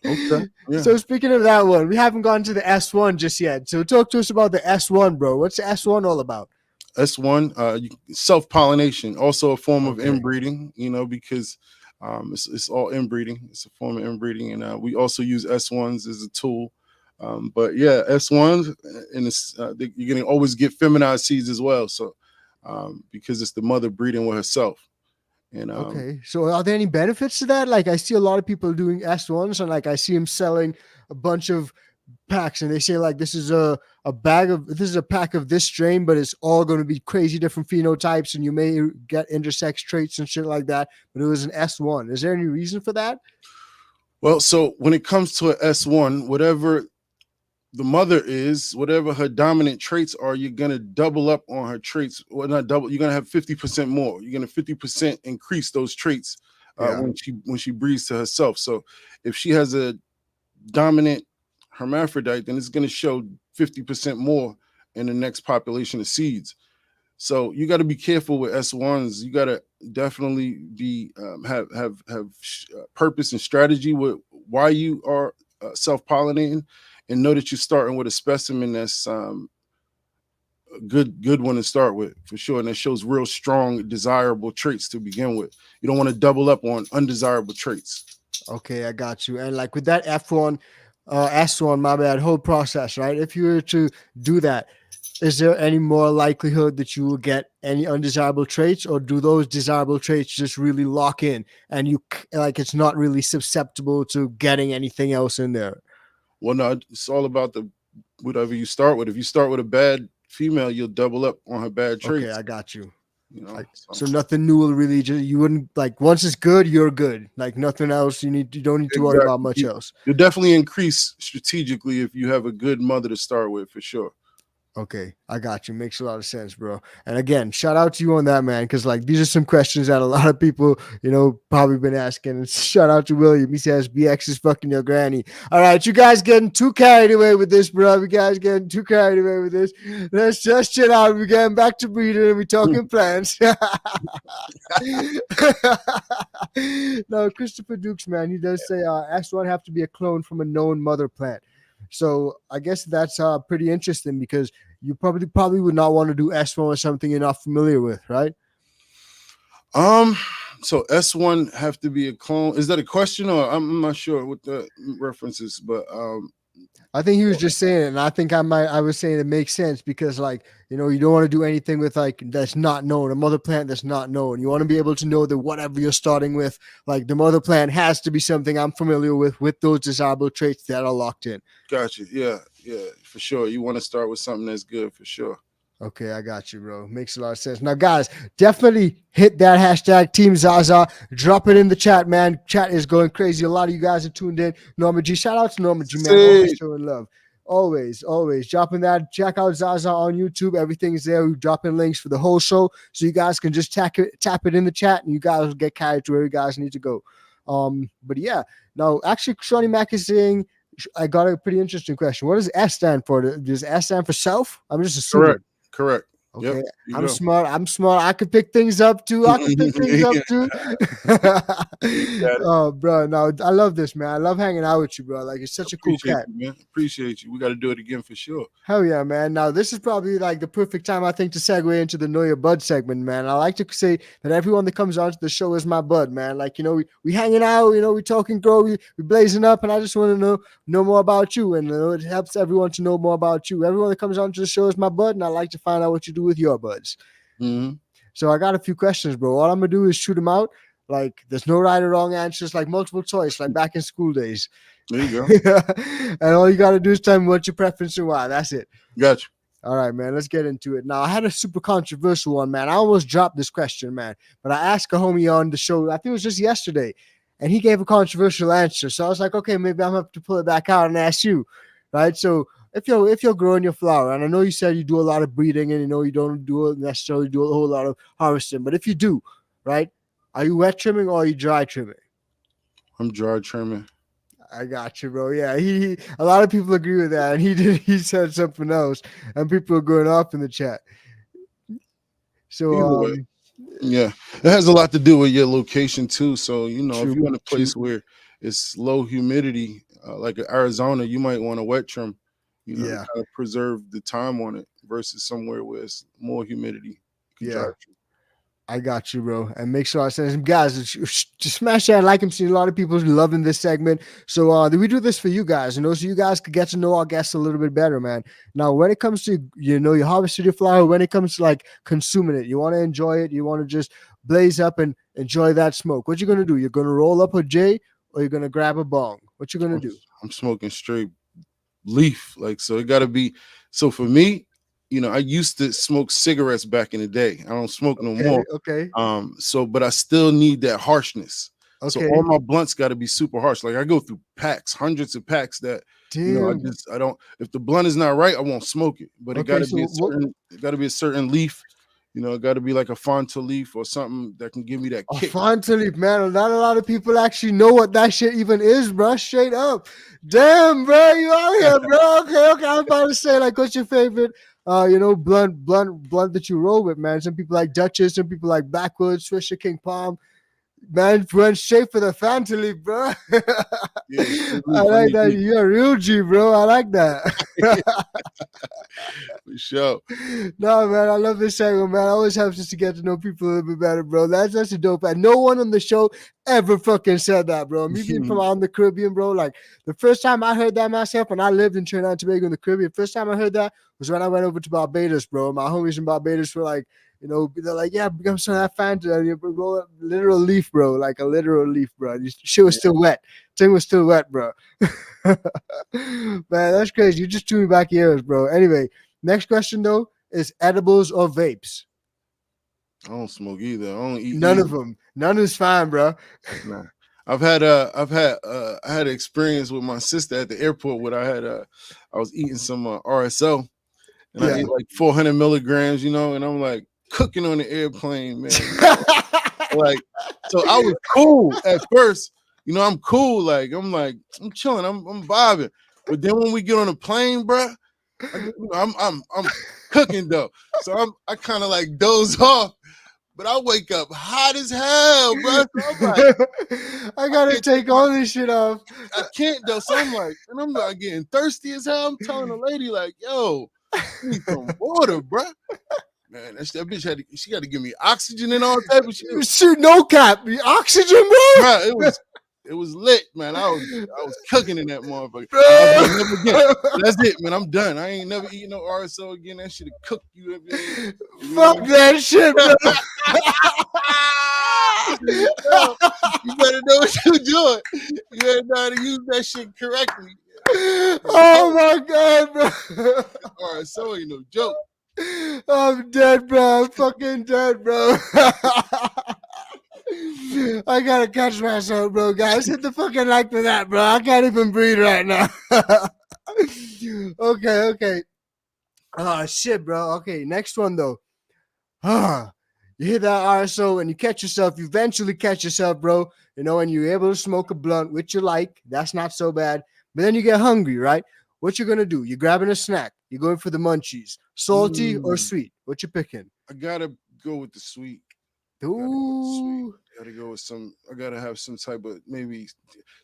Yeah. So speaking of that one, we haven't gone to the S1 just yet. So talk to us about the S1, bro. What's the S1 all about? S1, self-pollination, also a form of inbreeding, because it's all inbreeding. It's a form of inbreeding. And we also use S1s as a tool. But yeah, S1s, and it's you're going to always get feminized seeds as well. So because it's the mother breeding with herself. And okay, so are there any benefits to that? I see a lot of people doing S1s, and I see them selling a bunch of packs, and they say this is a pack of this strain, but it's all going to be crazy different phenotypes, and you may get intersex traits and shit like that. But it was an S1. Is there any reason for that? Well, so when it comes to an S1, whatever the mother is, whatever her dominant traits are, you're going to double up on her traits. Well, not double, you're going to have 50% more. You're going to 50% increase those traits when she breeds to herself. So if she has a dominant hermaphrodite, then it's going to show 50% more in the next population of seeds. So you got to be careful with S1s. You got to definitely be have purpose and strategy with why you are self-pollinating, and know that you're starting with a specimen that's a good one to start with for sure, and that shows real strong desirable traits to begin with. You don't want to double up on undesirable traits. Okay, I got you. And like with that F1, S1, my bad, whole process, right? If you were to do that, is there any more likelihood that you will get any undesirable traits, or do those desirable traits just really lock in and you like it's not really susceptible to getting anything else in there? Well, no, it's all about the whatever you start with. If you start with a bad female, you'll double up on her bad traits. Okay, I got you. You know, so nothing new will really you wouldn't like once it's good, you're good. Like nothing else, you don't need to worry about much else. You'll definitely increase strategically if you have a good mother to start with for sure. Okay, I got you. Makes a lot of sense, bro. And again, shout out to you on that, man, because like these are some questions that a lot of people, probably been asking. And shout out to William. He says BX is fucking your granny. All right, you guys getting too carried away with this, bro. You guys getting too carried away with this. Let's just chill out. We're getting back to breeding and we're talking plants. No, Christopher Dukes, man, he does say S1 have to be a clone from a known mother plant. So I guess that's pretty interesting because you probably would not want to do S1 with something you're not familiar with, right? So S1 have to be a clone. Is that a question, or I'm not sure what the reference is, but I think he was just saying it, and I think I was saying it makes sense because like, you don't want to do anything with like that's not known, a mother plant that's not known. You want to be able to know that whatever you're starting with, like the mother plant has to be something I'm familiar with those desirable traits that are locked in. Gotcha. Yeah, for sure. You want to start with something that's good for sure. Okay, I got you, bro. Makes a lot of sense. Now, guys, definitely hit that hashtag Team Zaza. Drop it in the chat, man. Chat is going crazy. A lot of you guys are tuned in. Norma G, shout out to Norma G, man. Always showing love. Always. Dropping that. Check out Zaza on YouTube. Everything's there. We're dropping links for the whole show, so you guys can just tap it in the chat, and you guys will get carried to where you guys need to go. But yeah, now actually, Shawnee Mac is saying, I got a pretty interesting question. What does S stand for? Does S stand for self? I'm just assuming. Correct. Okay, yep, I'm smart. I could pick things up too. Oh, bro, no, I love this, man. I love hanging out with you, bro. Like, it's such a cool cat. Man. Appreciate you. We got to do it again for sure. Hell yeah, man. Now, this is probably like the perfect time, I think, to segue into the Know Your Bud segment, man. I like to say that everyone that comes onto the show is my bud, man. Like, we hanging out, we talking, grow, we blazing up, and I just want to know more about you. And it helps everyone to know more about you. Everyone that comes onto the show is my bud, and I like to find out what you do with your buds. Mm-hmm. So I got a few questions, bro. All I'm gonna do is shoot them out. Like, there's no right or wrong answers, like multiple choice, like back in school days. There you go. And all you gotta do is tell me what's your preference and why. That's it. Gotcha. All right, man. Let's get into it. Now, I had a super controversial one, man. I almost dropped this question, man. But I asked a homie on the show, I think it was just yesterday, and he gave a controversial answer. So I was like, okay, maybe I'm gonna have to pull it back out and ask you, right? So if you're growing your flower, and I know you said you do a lot of breeding, and you don't necessarily do a whole lot of harvesting, but if you do, right, are you wet trimming or are you dry trimming? I'm dry trimming. I got you, bro. Yeah, he a lot of people agree with that, and he said something else, and people are going off in the chat. So yeah, it has a lot to do with your location too. So if you're in a place where it's low humidity, like Arizona, you might want to wet trim. To kind of preserve the time on it versus somewhere where it's more humidity. Yeah. I got you, bro. And make sure I send some guys just smash that like. I'm seeing a lot of people loving this segment. So we do this for you guys, so you guys could get to know our guests a little bit better, man. Now, when it comes to, you harvested your flower, when it comes to like consuming it, you want to enjoy it, you want to just blaze up and enjoy that smoke. What you going to do? You're going to roll up a J or you're going to grab a bong? What you going to do? I'm smoking straight leaf. So it got to be. So for me, I used to smoke cigarettes back in the day. I don't smoke no more. Okay. But I still need that harshness. Okay. So all my blunts got to be super harsh. Like I go through packs, hundreds of packs that I don't. If the blunt is not right, I won't smoke it. But it got to be a certain leaf. It got to be like a Fanta leaf or something that can give me that kick. A Fanta leaf, man. Not a lot of people actually know what that shit even is, bro. Straight up. Damn, bro. You out here, bro. Okay. I'm about to say, like, what's your favorite blunt that you roll with, man. Some people like Duchess, some people like Backwoods, Swisher, King Palm. Man, went straight for the Fanta leaf, bro. Yeah, I like that. You're a real G, bro. I like that. for sure. No, man, I love this segment, man. It always helps us to get to know people a little bit better, bro. That's a dope. And no one on the show ever fucking said that, bro. Me being from out in the Caribbean, bro. Like the first time I heard that myself, when I lived in Trinidad and Tobago in the Caribbean, first time I heard that was when I went over to Barbados, bro. My homies in Barbados were like, they're like, yeah, become some of that Fanta, and you roll a literal leaf, bro, like a literal leaf, bro. Shit was still wet. Thing was still wet, bro. Man, that's crazy. You just threw me back years, bro. Anyway, next question though is edibles or vapes? I don't smoke either. I don't eat None either. of them. None is fine, bro. Nah. I had an experience with my sister at the airport where I was eating some RSO, and I ate like 400 milligrams, and I'm like cooking on the airplane, man. Like, so I was cool at first, I'm cool, like I'm chilling, I'm vibing, but then when we get on a plane, bro, I'm cooking though, so I kind of like doze off. But I wake up hot as hell, bro. So I'm like, I gotta take all this shit off. I can't though. So I'm like getting thirsty as hell. I'm telling the lady, like, yo, I need some water, bro. Man, that bitch she got to give me oxygen and all type of shit. Shoot, no cap. The oxygen, bro. Bro, it was lit, man. I was cooking in that motherfucker. I was like, never again. That's it, man. I'm done. I ain't never eating no RSO again. That shit cook you every day. Fuck that shit, bro. Yo, you better know what you're doing. You better know how to use that shit correctly. Oh my god, bro. RSO ain't no joke. I'm dead, bro. I'm fucking dead, bro. I gotta catch myself, bro. Guys, hit the fucking like for that, bro. I can't even breathe right now. Okay. Oh shit, bro. Okay, next one though. You hit that RSO and you catch yourself. You eventually catch yourself, bro. And you're able to smoke a blunt, which you like. That's not so bad. But then you get hungry, right? What you gonna do? You're grabbing a snack. You're going for the munchies. Salty or sweet? What you picking? I gotta go with the sweet. Ooh. Gotta go with some. I gotta have some type of maybe.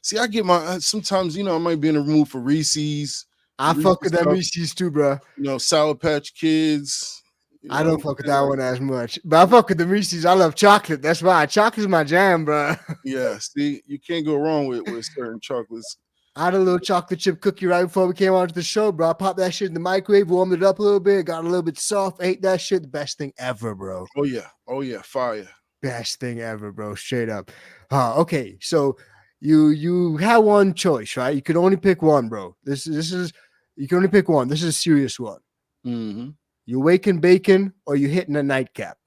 See, I get my sometimes. I might be in the mood for Reese's. I fuck with them Reese's too, bro. Sour Patch Kids. I don't fuck with that one as much, but I fuck with the Reese's. I love chocolate. That's why chocolate's my jam, bro. Yeah, see, you can't go wrong with certain chocolates. I had a little chocolate chip cookie right before we came on to the show, bro. I popped that shit in the microwave, warmed it up a little bit, got a little bit soft, ate that shit. The best thing ever, bro. Oh yeah, fire. Best thing ever, bro. Straight up. Okay, so you had one choice, right? You could only pick one, bro. This is you can only pick one. This is a serious one. Mm-hmm. You waking bacon or you hitting a nightcap?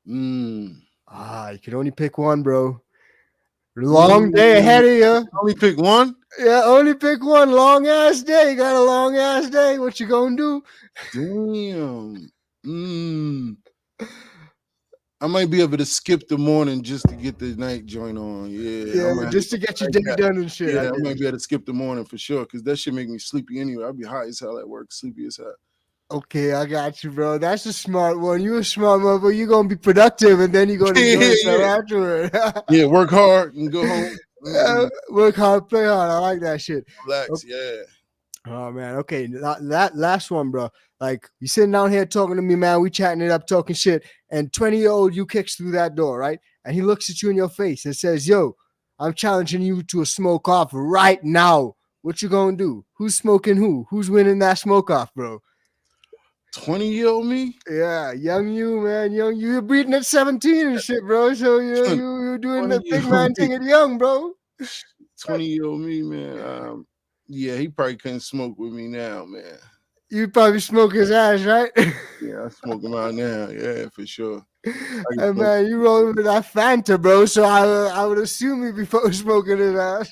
You can only pick one, bro. Long day ahead of you. Only pick one? Yeah, only pick one. Long ass day. You got a long ass day. What you gonna do? Damn. I might be able to skip the morning just to get the night joint on. Yeah, just to get your day done and shit. Yeah, I might be able to skip the morning for sure because that shit make me sleepy anyway. I'll be high as hell at work, sleepy as hell. Okay, I got you, bro. That's a smart one. You a smart mother. You're gonna be productive and then you're gonna enjoy yourself afterward. Yeah, work hard and go home. Work hard, play hard. I like that shit. Relax, okay. Yeah. Oh man, okay. That last one, bro. Like you sitting down here talking to me, man. We chatting it up, talking shit, and 20-year-old you kicks through that door, right? And he looks at you in your face and says, "Yo, I'm challenging you to a smoke off right now. What you gonna do? Who's smoking who? Who's winning that smoke off, bro?" 20-year-old me? Yeah, young you, man. Young you. You're breeding at 17 and shit, bro. So you're doing the big man thing at young, bro. 20-year-old me, man. Yeah, he probably couldn't smoke with me now, man. You probably smoke his ass, right? Yeah, I smoke him out now. Yeah, for sure. Hey, man, you rolling with that Fanta, bro. So I would assume you'd be smoking his ass.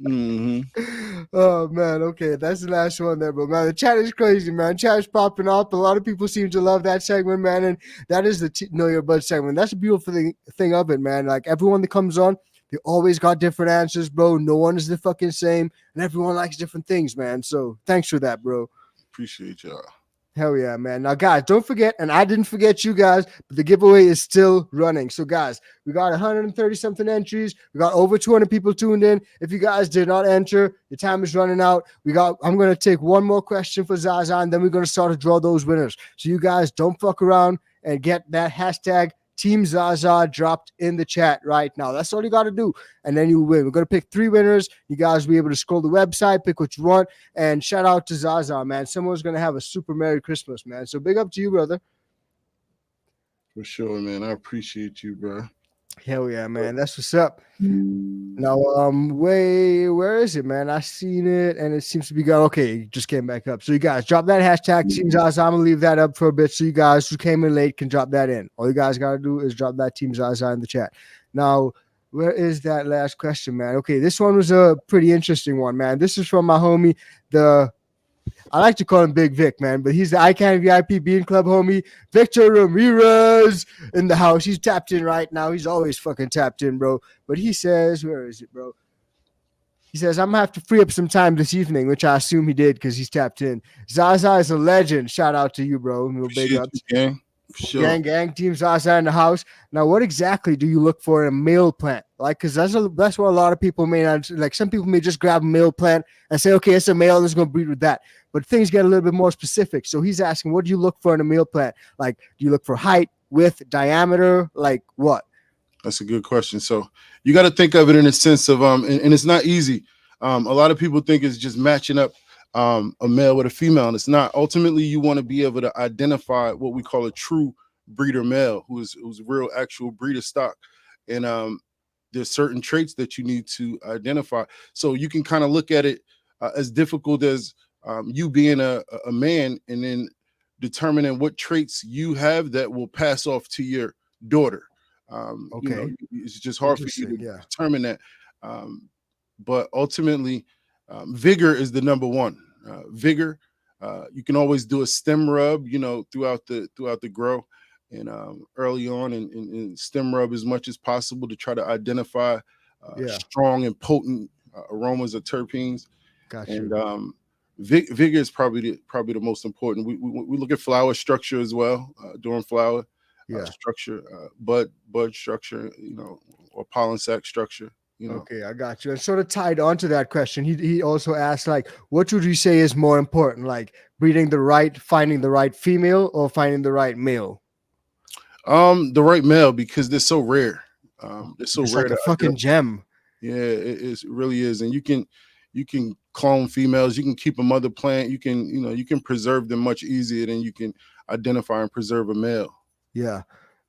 Mm-hmm. Oh, man. Okay, that's the last one there, bro. Man, the chat is crazy, man. Chat is popping up. A lot of people seem to love that segment, man. And that is the Know Your Bud segment. That's the beautiful thing of it, man. Like, everyone that comes on, they always got different answers, bro. No one is the fucking same. And everyone likes different things, man. So thanks for that, bro. Appreciate y'all. Hell yeah, man. Now, guys, don't forget, and I didn't forget you guys, but the giveaway is still running. So, guys, we got 130 something entries. We got over 200 people tuned in. If you guys did not enter, your time is running out. I'm going to take one more question for Zaza, and then we're going to start to draw those winners. So, you guys don't fuck around and get that hashtag Team Zaza dropped in the chat right now. That's all you got to do. And then you win. We're going to pick 3 winners. You guys will be able to scroll the website, pick what you want. And shout out to Zaza, man. Someone's going to have a super Merry Christmas, man. So big up to you, brother. For sure, man. I appreciate you, bro. Hell yeah, man. That's what's up. Now, where is it, man? I seen it and it seems to be gone. Okay, it just came back up. So you guys drop that hashtag Team Zaza. I'm gonna leave that up for a bit so you guys who came in late can drop that in. All you guys gotta do is drop that Team Zaza in the chat. Now, where is that last question, man? Okay, this one was a pretty interesting one, man. This is from my homie, I like to call him Big Vic, man, but he's the ICANN VIP Bean Club homie, Victor Ramirez in the house. He's tapped in right now. He's always fucking tapped in, bro. But he says, where is it, bro? He says, I'm going to have to free up some time this evening, which I assume he did because he's tapped in. Zaza is a legend. Shout out to you, bro. Big ups. Sure. Gang, Team Zaza in the house. Now, what exactly do you look for in a male plant? Like, because that's what a lot of people may not, like, some people may just grab a male plant and say, okay, it's a male, and it's going to breed with that. But things get a little bit more specific. So he's asking, what do you look for in a male plant? Like, do you look for height, width, diameter? Like, what? That's a good question. So you got to think of it in a sense of, and it's not easy. A lot of people think it's just matching up a male with a female, and it's not. Ultimately, you want to be able to identify what we call a true breeder male, who's real actual breeder stock. And there's certain traits that you need to identify. So you can kind of look at it as difficult as you being a man and then determining what traits you have that will pass off to your daughter. Okay. It's just hard for you to determine that. But ultimately, vigor is the number one. Vigor. You can always do a stem rub, throughout the grow, and early on, and stem rub as much as possible to try to identify strong and potent aromas of terpenes. Gotcha. And vigor is probably the most important. We look at flower structure as well during flower structure, bud structure, or pollen sac structure. Okay, I got you. And sort of tied onto that question, he also asked, like, what would you say is more important, like finding the right female or finding the right male? The right male, because they're so rare. They're so it's rare. Like a fucking gem. Yeah, it really is. And you can clone females. You can keep a mother plant. You can preserve them much easier than you can identify and preserve a male. Yeah.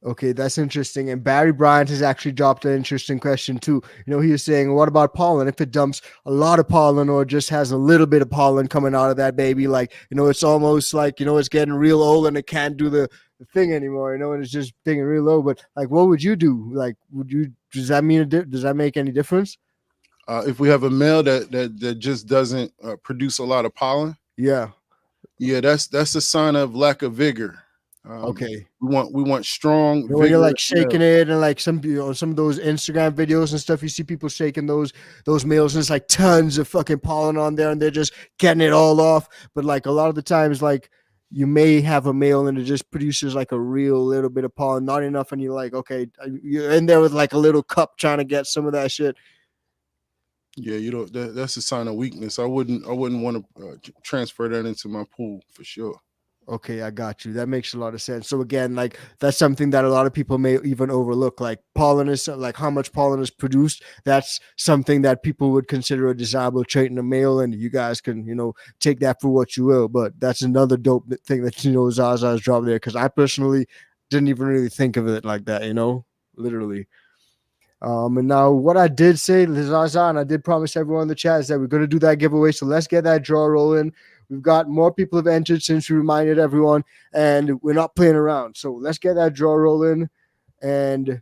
Okay, that's interesting. And Barry Bryant has actually dropped an interesting question too. He was saying, what about pollen? If it dumps a lot of pollen or just has a little bit of pollen coming out of that baby, like, it's almost like, it's getting real old and it can't do the thing anymore, and it's just getting real low. But like, what would you do? Like, does that make any difference? If we have a male that just doesn't produce a lot of pollen, that's a sign of lack of vigor. Okay, we want strong. When you're like shaking it, and like some of those Instagram videos and stuff, you see people shaking those males, and it's like tons of fucking pollen on there, and they're just getting it all off. But like a lot of the times, like you may have a male and it just produces like a real little bit of pollen, not enough, and you're like, okay, you're in there with like a little cup trying to get some of that shit. Yeah, that's a sign of weakness. I wouldn't want to transfer that into my pool for sure. Okay, I got you. That makes a lot of sense. So again, like that's something that a lot of people may even overlook. Like pollen is like how much pollen is produced. That's something that people would consider a desirable trait in a male, and you guys can, take that for what you will. But that's another dope thing that Zaza's dropped there, because I personally didn't even really think of it like that. Literally. And now what I did say, Zaza, and I did promise everyone in the chat, is that we're going to do that giveaway. So let's get that draw rolling. We've got more people have entered since we reminded everyone, and we're not playing around. So let's get that draw rolling. And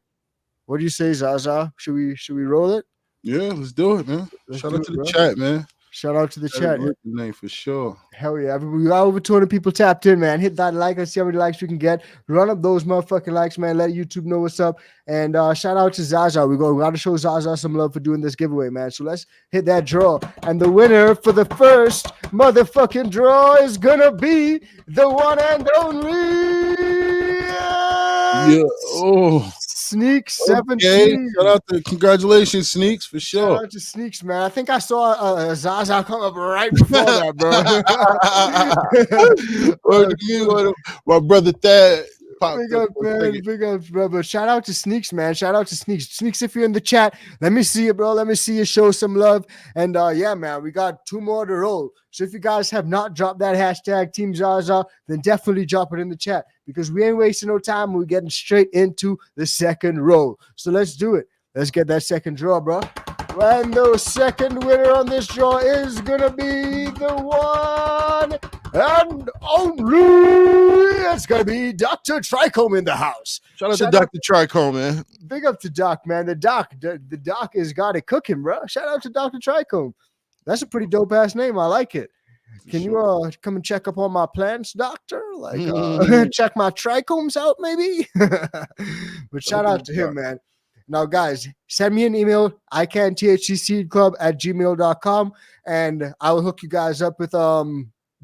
what do you say, Zaza? Should we roll it? Yeah, let's do it, man. Shout out to the chat, man. Shout out to the chat. Name for sure. Hell yeah. We got over 200 people tapped in, man. Hit that like. Let's see how many likes we can get. Run up those motherfucking likes, man. Let YouTube know what's up. And shout out to Zaza. We got to show Zaza some love for doing this giveaway, man. So let's hit that draw. And the winner for the first motherfucking draw is going to be the one and only. Yeah. Oh. Sneaks 17. Okay. Shout out to congratulations, Sneaks, for sure. Shout out to Sneaks, man. I think I saw Zaza come up right before that, bro. My brother Thad popped Big up, man. Big up, bro. But shout out to Sneaks, man. Shout out to Sneaks. Sneaks, if you're in the chat, let me see you, bro. Let me see you show some love. And yeah, man, we got 2 more to roll. So if you guys have not dropped that hashtag Team Zaza, then definitely drop it in the chat because we ain't wasting no time. We're getting straight into the second roll. So let's do it. Let's get that second draw, bro. And the second winner on this draw is going to be the one and only. It's going to be Dr. Trichome in the house. Shout out to Dr. Trichome, man. Big up to Doc, man. The doc has got it cooking, bro. Shout out to Dr. Trichome. That's a pretty dope-ass name. I like it. Can you come and check up on my plants, doctor? Like, check my trichomes out, maybe? But shout out to him, man. Now, guys, send me an email, icanthcseedclub@gmail.com, and I will hook you guys up with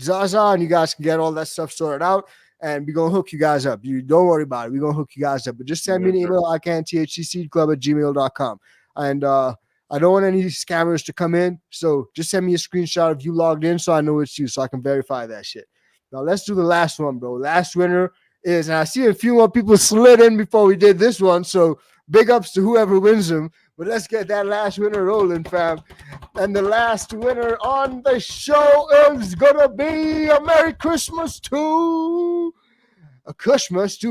Zaza, and you guys can get all that stuff sorted out, and we're going to hook you guys up. You don't worry about it. We're going to hook you guys up. But just send me an email, icanthcseedclub@gmail.com. And I don't want any scammers to come in, so just send me a screenshot of you logged in so I know it's you, so I can verify that shit. Now, let's do the last one, bro. Last winner is, and I see a few more people slid in before we did this one, so big ups to whoever wins them. But let's get that last winner rolling, fam. And the last winner on the show is going to be a Merry Christmas to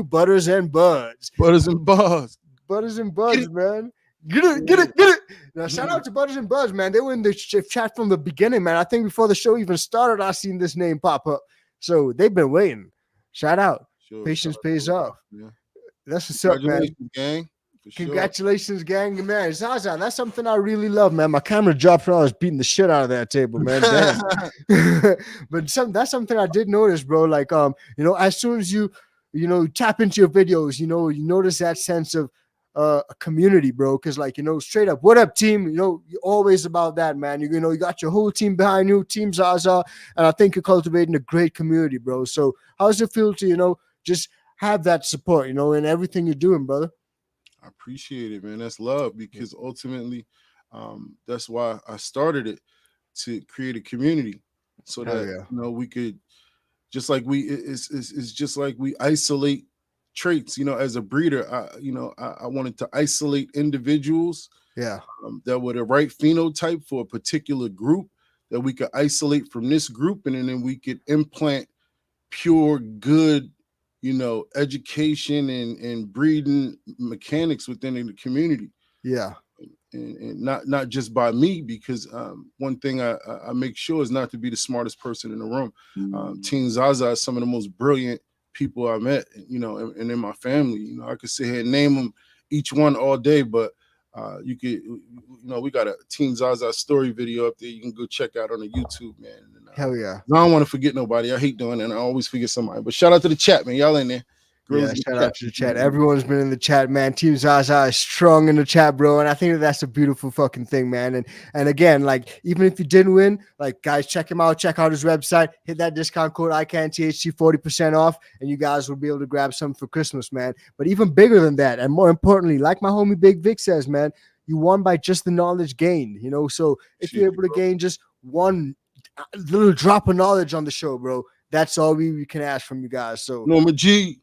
Butters and Buds. Butters and Buds. Butters and Buds, man. Get it. Now, shout out to Butters and Buds, man. They were in the chat from the beginning, man. I think before the show even started, I seen this name pop up. So they've been waiting. Shout out. Sure, patience pays off. Yeah. That's what's up, man. Gang. Congratulations, gang, man. Zaza, that's something I really love, man. My camera dropped when I was beating the shit out of that table, man. Damn. But that's something I did notice, bro. Like, as soon as you tap into your videos, you notice that sense of a community, bro. Because, like, straight up, what up, team? You're always about that, man. You got your whole team behind you, Team Zaza, and I think you're cultivating a great community, bro. So, how does it feel to, just have that support, in everything you're doing, brother? I appreciate it, man. That's love, because ultimately, that's why I started it, to create a community, so that we could, just like it's just like we isolate traits. As a breeder, I wanted to isolate individuals, that were the right phenotype for a particular group, that we could isolate from this group, and then we could implant pure good, education and breeding mechanics within the community. Yeah. And not just by me, because one thing I make sure is not to be the smartest person in the room. Team Zaza is some of the most brilliant people I met, and in my family. I could sit here and name them each one all day, but you could, we got a Team Zaza story video up there you can go check out on the YouTube, man. And, hell yeah. I don't want to forget nobody. I hate doing that. I always forget somebody. But shout out to the chat, man. Y'all in there. Shout out to the chat. Everyone's been in the chat, man. Team Zaza is strong in the chat, bro. And I think that's a beautiful fucking thing, man. And again, like, even if you didn't win, like, guys, check him out. Check out his website. Hit that discount code ICANTHC 40% off, and you guys will be able to grab something for Christmas, man. But even bigger than that, and more importantly, like my homie Big Vic says, man, you won by just the knowledge gained, So if you're able to gain just one little drop of knowledge on the show, bro, that's all we can ask from you guys. So Norma G.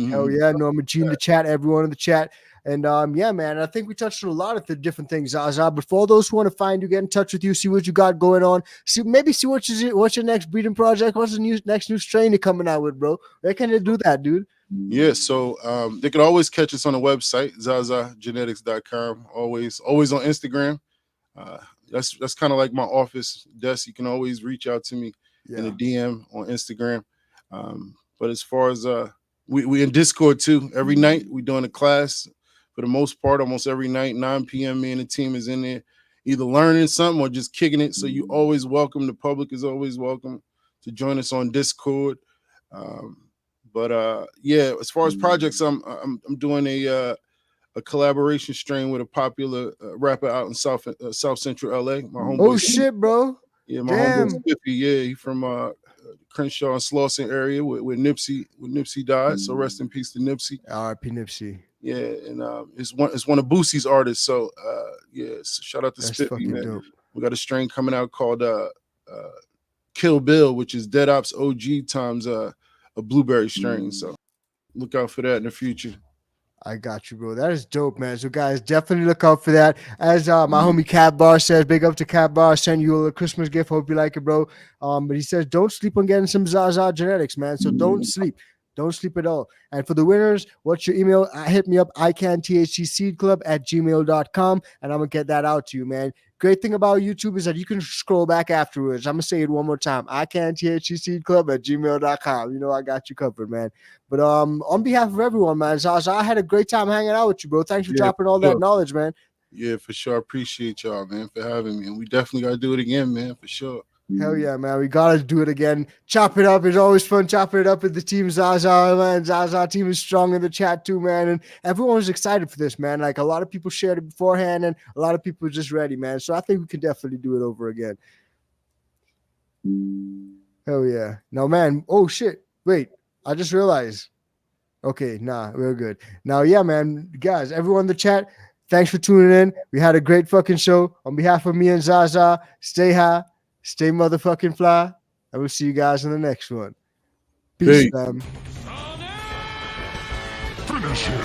Hell yeah, Norma G in the chat, everyone in the chat. And yeah, man, I think we touched on a lot of the different things, Zaza. But for all those who want to find you, get in touch with you, see what you got going on, see what's your next breeding project, what's the next new strain you're coming out with, bro. Where can they do that, dude? Yeah, so they can always catch us on the website, zazagenetics.com. Always on Instagram. That's kind of like my office desk. You can always reach out to me in a DM on Instagram. But as far as we in Discord too. Every night we doing a class, for the most part, almost every night, 9 p.m. Me and the team is in there, either learning something or just kicking it. So you always welcome. The public is always welcome to join us on Discord. Yeah, as far as projects, I'm doing a collaboration strain with a popular rapper out in South Central LA. My homeboy. Oh shit, bro. Yeah, my Damn. homeboy Spiffy. Yeah, he from Crenshaw and Slauson area where Nipsey died. So rest in peace to Nipsey. R.I.P. Nipsey. Yeah, and it's one of Boosie's artists. So shout out to That's Spiffy, man. dope. We got a strain coming out called Kill Bill, which is Dead Ops OG times a blueberry strain. So look out for that in the future. I got you, bro. That is dope, man. So, guys, definitely look out for that. As my homie Cat Bar says, big up to Cat Bar. Send you a Christmas gift. Hope you like it, bro. But he says, don't sleep on getting some Zaza Genetics, man. So don't sleep. Don't sleep at all. And for the winners, what's your email? Hit me up, icanthcseedclub@gmail.com, and I'm going to get that out to you, man. Great thing about YouTube is that you can scroll back afterwards. I'm going to say it one more time. icanthcseedclub@gmail.com. You know, I got you covered, man. But on behalf of everyone, man, Zaza, I had a great time hanging out with you, bro. Thanks for dropping all that knowledge, man. Yeah, for sure. I appreciate y'all, man, for having me. And we definitely got to do it again, man, for sure. Hell yeah, man. We got to do it again. Chop it up. It's always fun chopping it up with the team Zaza, man. Zaza team is strong in the chat too, man. And everyone was excited for this, man. Like a lot of people shared it beforehand and a lot of people were just ready, man. So I think we can definitely do it over again. Hell yeah. Now, man. Oh, shit. Wait. I just realized. Okay, nah, we're good. Now, yeah, man. Guys, everyone in the chat, thanks for tuning in. We had a great fucking show. On behalf of me and Zaza, stay high. Stay motherfucking fly. I will see you guys in the next one. Peace, fam. Finish him.